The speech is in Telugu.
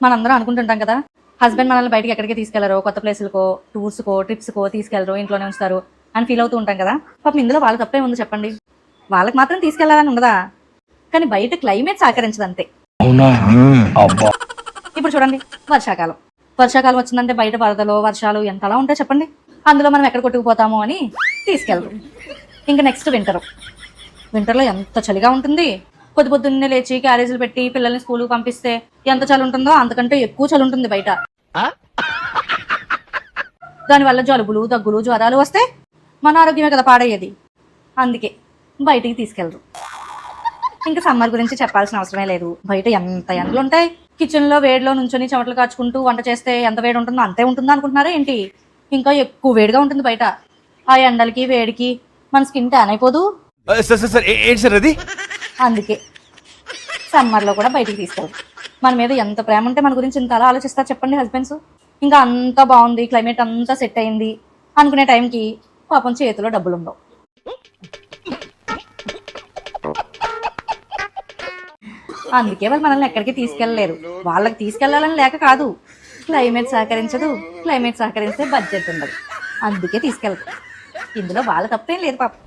మనందరం అనుకుంటుంటాం కదా, హస్బెండ్ మనల్ని బయటకి ఎక్కడికి తీసుకెళ్లరు, కొత్త ప్లేసులకో, టూర్స్కో, ట్రిప్స్కో తీసుకెళ్లరు, ఇంట్లోనే ఉంచుతారు అని ఫీల్ అవుతూ ఉంటాం కదా. పాపం ఇందులో వాళ్ళ తప్పే ఉంది చెప్పండి. వాళ్ళకి మాత్రం తీసుకెళ్లాలని ఉండదా, కానీ బయట క్లైమేట్ సహకరించదు అంతే. ఇప్పుడు చూడండి, వర్షాకాలం వర్షాకాలం వచ్చిందంటే బయట వరదలు వర్షాలు ఎంతలా ఉంటాయి చెప్పండి. అందులో మనం ఎక్కడ కొట్టుకుపోతామో అని తీసుకెళ్తాం. ఇంకా నెక్స్ట్ వింటర్లో ఎంత చలిగా ఉంటుంది. పొద్దున్నే లేచి క్యారేజీలు పెట్టి పిల్లల్ని స్కూల్కి పంపిస్తే ఎంత చలి ఉంటుందో అంతకంటే ఎక్కువ చలి ఉంటుంది బయట. దానివల్ల జలుబులు దగ్గులు జ్వరాలు వస్తే మన ఆరోగ్యమే కదా పాడయ్యేది. అందుకే బయటికి తీసుకెళ్ళరు. ఇంకా సమ్మర్ గురించి చెప్పాల్సిన అవసరమే లేదు. బయట ఎంత ఎండలు ఉంటాయి. కిచెన్లో వేడిలో నుంచొని చెమటలు కాచుకుంటూ వంట చేస్తే ఎంత వేడి ఉంటుందో అంతే ఉంటుందో అనుకుంటున్నారా ఏంటి? ఇంకా ఎక్కువ వేడిగా ఉంటుంది బయట. ఆ ఎండలకి వేడికి మన స్కిన్ ట్యాన్ అయిపోదు. అందుకే సమ్మర్లో కూడా బయటికి తీసుకోవాలి. మన మీద ఎంత ప్రేమ ఉంటే మన గురించి ఇంత అలా ఆలోచిస్తారు చెప్పండి హస్బెండ్స్. ఇంకా అంతా బాగుంది, క్లైమేట్ అంతా సెట్ అయింది అనుకునే టైంకి పాపం చేతిలో డబ్బులు ఉండవు. అందుకే వాళ్ళు మనల్ని ఎక్కడికి తీసుకెళ్ళలేరు. వాళ్ళకి తీసుకెళ్లాలని లేక కాదు, క్లైమేట్ సహకరించదు. క్లైమేట్ సహకరిస్తే బడ్జెట్ ఉండదు, అందుకే తీసుకెళ్తారు. ఇందులో వాళ్ళ తప్పేం లేదు పాపం.